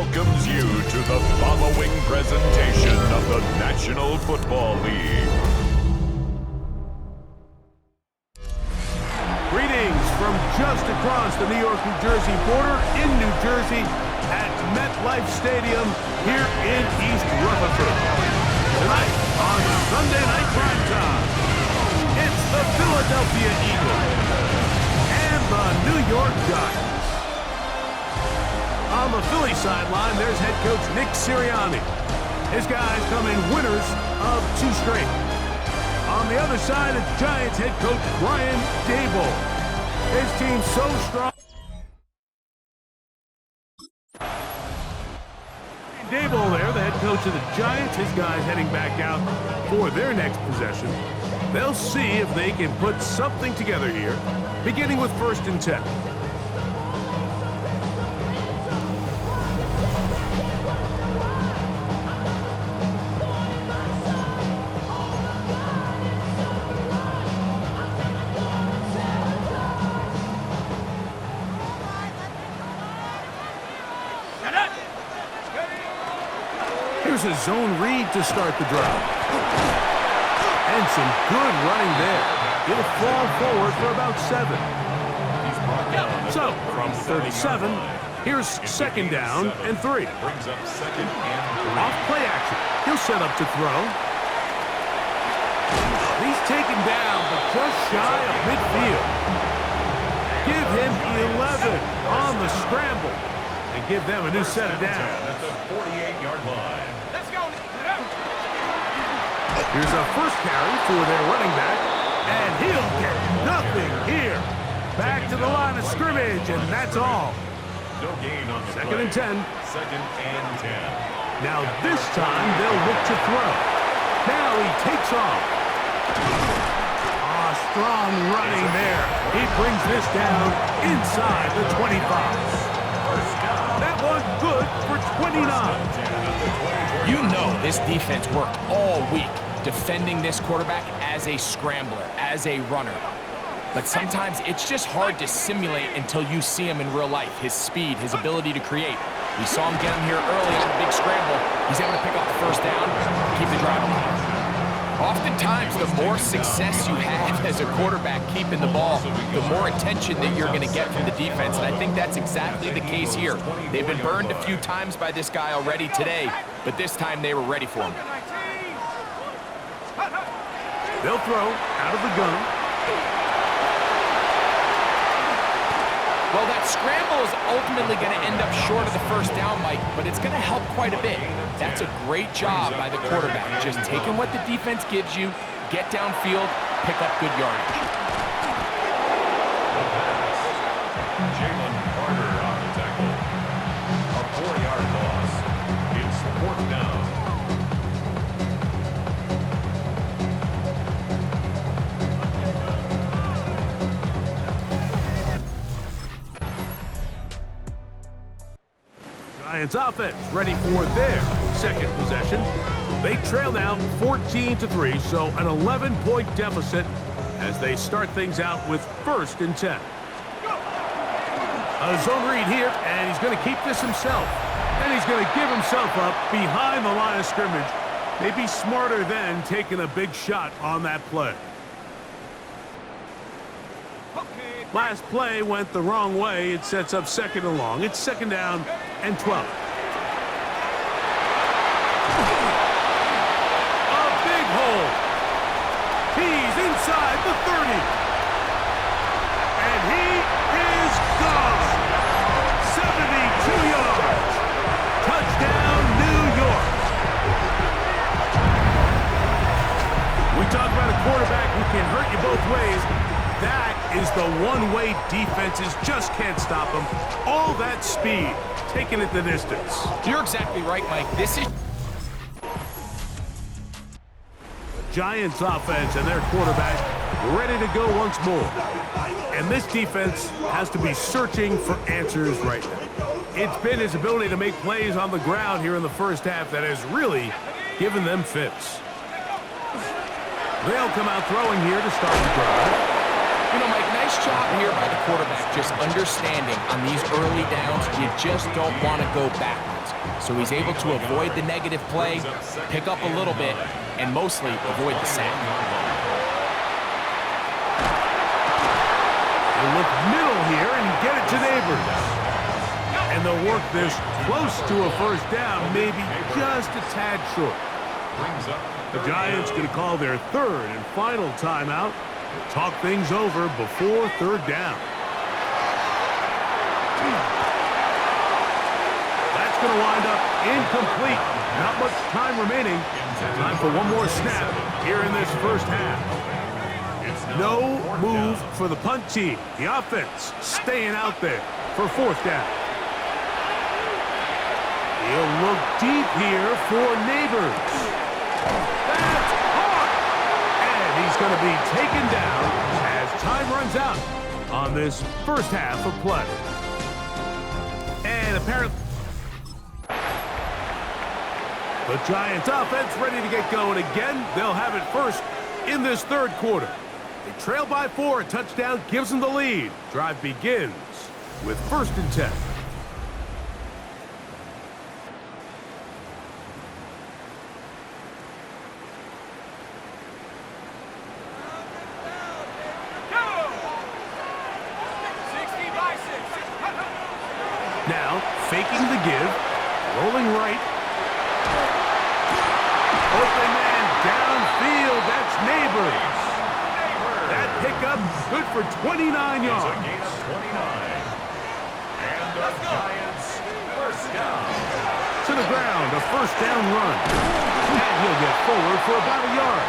welcomes you to the following presentation of the National Football League. Greetings from just across the New York-New Jersey border in New Jersey at MetLife Stadium here in East Rutherford. Tonight on Sunday Night Primetime, it's the Philadelphia Eagles and the New York Giants. On the Philly sideline, there's head coach Nick Sirianni. His guys come in winners of 2 straight. On the other side, it's Giants head coach Brian Daboll. His team's so strong. Daboll there, the head coach of the Giants. His guys heading back out for their next possession. They'll see if they can put something together here, beginning with 1st and 10. Here's a zone read to start the drive. And some good running there. It'll fall forward for about 7. So, from 37, here's 2nd down and 3. Off play action. He'll set up to throw. He's taken down, but just shy of midfield. Give him 11 on the scramble. And give them a new set of downs. At the 48-yard line. Here's a first carry for their running back, and he'll get nothing here. Back to the line of scrimmage, and that's all. No gain on the 2nd and 10. 2nd and 10. Now this time they'll look to throw. Now he takes off. Strong running there. He brings this down inside the 25. That one good for 29. You know this defense worked all week defending this quarterback as a scrambler, as a runner. But sometimes it's just hard to simulate until you see him in real life. His speed, his ability to create. We saw him get him here early on the big scramble. He's able to pick up the 1st down and keep the drive alive. Oftentimes, the more success you have as a quarterback keeping the ball, the more attention that you're going to get from the defense. And I think that's exactly the case here. They've been burned a few times by this guy already today, but this time they were ready for him. They'll throw out of the gun. Well, that scramble is ultimately going to end up short of the 1st down, Mike, but it's going to help quite a bit. That's a great job by the quarterback. Just taking what the defense gives you, get downfield, pick up good yardage. Jalen Carter on the tackle. A 4-yard loss. It's 4th down. Giants offense ready for their 2nd possession. They trail now 14-3, so an 11-point deficit as they start things out with 1st and 10. A zone read here, and he's going to keep this himself. And he's going to give himself up behind the line of scrimmage. They'd be smarter than taking a big shot on that play. Last play went the wrong way. It sets up 2nd and long. It's 2nd down and 12. A big hole. He's inside the 30. And he is gone. 72 yards. Touchdown, New York. We talk about a quarterback who can hurt you both ways. That is the one way defenses just can't stop him. All that speed, taking it the distance. You're exactly right, Mike. This is Giants offense and their quarterback ready to go once more. And this defense has to be searching for answers right now. It's been his ability to make plays on the ground here in the 1st half that has really given them fits. They'll come out throwing here to start the drive. You know, Mike, nice job here by the quarterback, just understanding on these early downs, you just don't want to go backwards. So he's able to avoid the negative play, pick up a little bit, and mostly avoid the sack. They'll look middle here and get it to Neighbors. And they'll work this close to a first down, maybe just a tad short. The Giants going to call their third and final timeout. Talk things over before third down. That's going to wind up incomplete. Not much time remaining. Time for one more snap here in this first half. No move for the punt team. The offense staying out there for fourth down. He'll look deep here for Neighbors. That's hard! And he's going to be taken down as time runs out on this first half of play. And apparently the Giants offense ready to get going again. They'll have it first in this third quarter. They trail by 4. A touchdown gives them the lead. Drive begins with 1st and 10. Now, faking the give, rolling right. Open man downfield, that's Neighbors. That pickup, good for 29 yards. It's a gain of 29. And the Giants, first down. To the ground, a first down run. And he'll get forward for about a yard.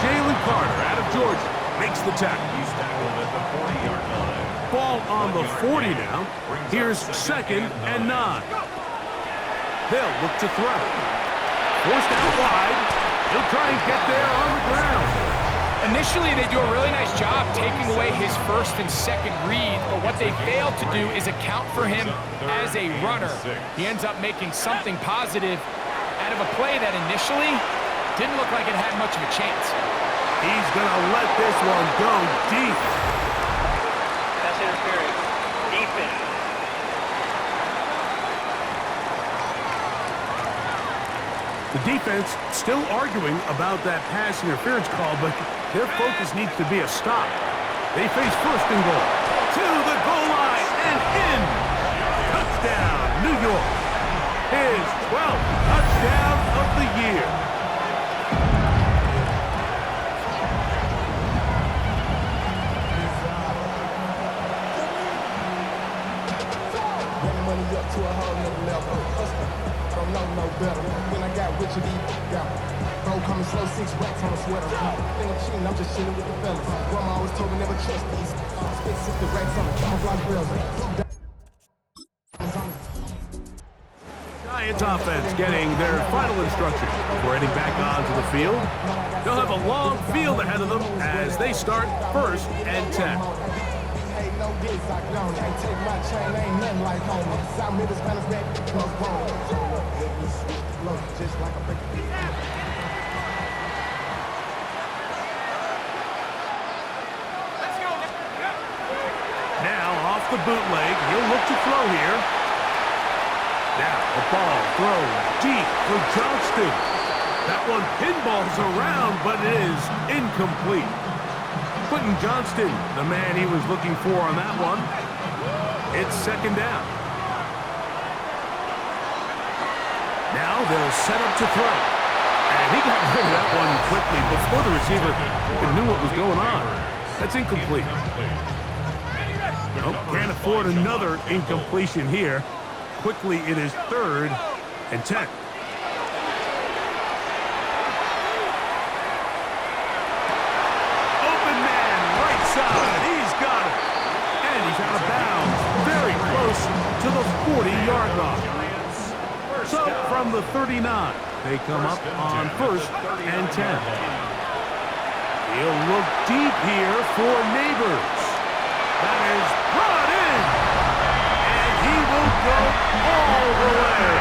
Jalen Carter out of Georgia makes the tackle. He's tackled at the 40-yard line. Ball on the 40 now. Here's 2nd and 9. They'll look to throw. Forced out wide. He'll try and get there on the ground. Initially, they do a really nice job taking away his first and second read, but what they failed to do is account for him as a runner. He ends up making something positive out of a play that initially didn't look like it had much of a chance. He's going to let this one go deep. That's interference. Defense. The defense still arguing about that pass interference call, but their focus needs to be a stop. They face 1st and goal. To the goal line and in. Touchdown, New York. His 12th touchdown of the year. Money up to a whole nother level. Don't know no better. When I got rich and got bro coming slow, 6 racks on a sweater. Think I'm cheating, I'm just chilling with the fellas. Grandma always told me never trust these. Spit 60 racks on a camouflage rails. Giants offense getting their final instruction before heading back onto the field. They'll have a long field ahead of them as they start 1st and 10. No diss, I don't. Can't take my chain, ain't nothing like home. I'm with the Spanish back, no phone. Just like a break. Now off the bootleg, he'll look to throw here. Now the ball thrown deep for Johnston. That one pinballs around, but it is incomplete. Quentin Johnston, the man he was looking for on that one. It's 2nd down. Now they'll set up to throw. And he got rid of that one quickly before the receiver knew what was going on. That's incomplete. Nope, can't afford another incompletion here. Quickly, it is 3rd and 10. He's got it. And he's out of bounds. Very close to the 40-yard line. So from the 39, they come up on 1st and 10. He'll look deep here for Neighbors. That is brought in. And he will go all the way.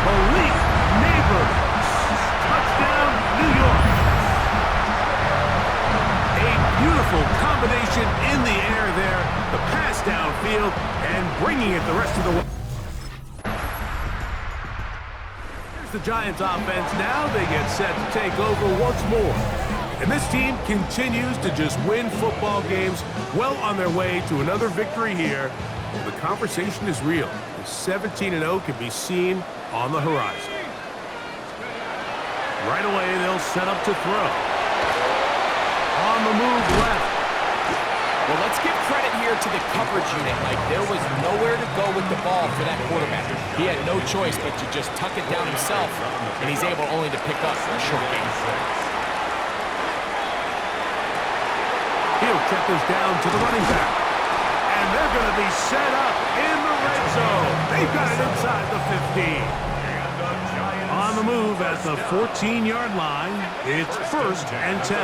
Malik Neighbors. Touchdown, New York. Beautiful combination field and bringing it the rest of the way. Here's the Giants offense now. They get set to take over once more. And this team continues to just win football games, well on their way to another victory here. The conversation is real. The 17-0 can be seen on the horizon. Right away, they'll set up to throw. On the move left. Well, let's give credit here to the coverage unit. Like, there was nowhere to go with the ball for that quarterback. He had no choice but to just tuck it down himself, and he's able only to pick up a short gain. He'll check this down to the running back. And they're going to be set up in the red zone. They've got it inside the 15. On the move at the 14-yard line, it's 1st and 10.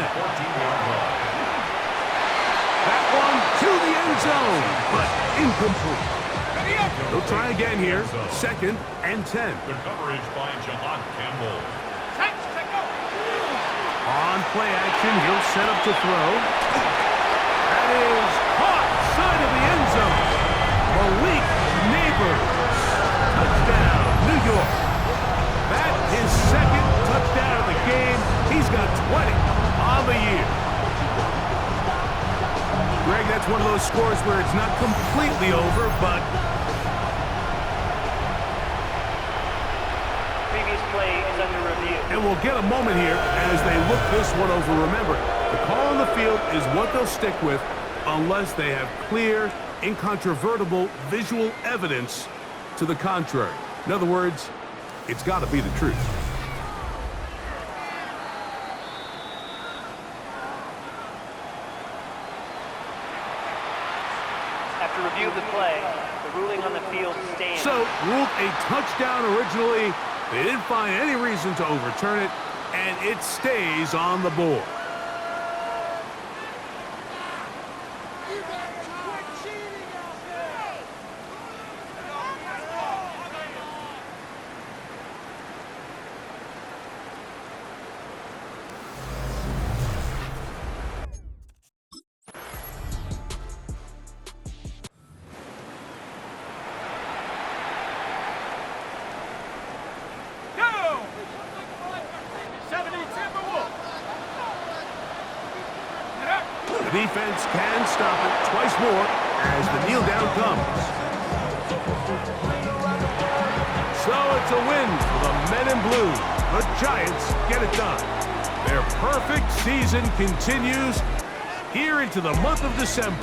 That one to the end zone, but incomplete. They'll try again here, 2nd and 10. The coverage by John Campbell. On play action, he'll set up to throw. That is caught side of the end zone. Malik Neighbors. Touchdown, New York. That is 2nd touchdown of the game. He's got 20 on the year. Greg, that's one of those scores where it's not completely over, but Previous play is under review. and we'll get a moment here as they look this one over. Remember, the call on the field is what they'll stick with unless they have clear, incontrovertible visual evidence to the contrary. In other words, it's got to be the truth. After review of the play, the ruling on the field stands. So, ruled a touchdown originally. They didn't find any reason to overturn it, and it stays on the board. The defense can stop it twice more as the kneel down comes. So it's a win for the men in blue. The Giants get it done. Their perfect season continues here into the month of December.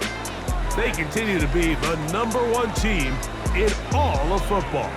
They continue to be the #1 team in all of football.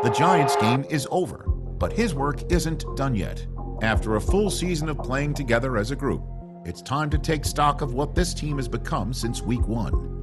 The Giants game is over, but his work isn't done yet. After a full season of playing together as a group, it's time to take stock of what this team has become since week 1.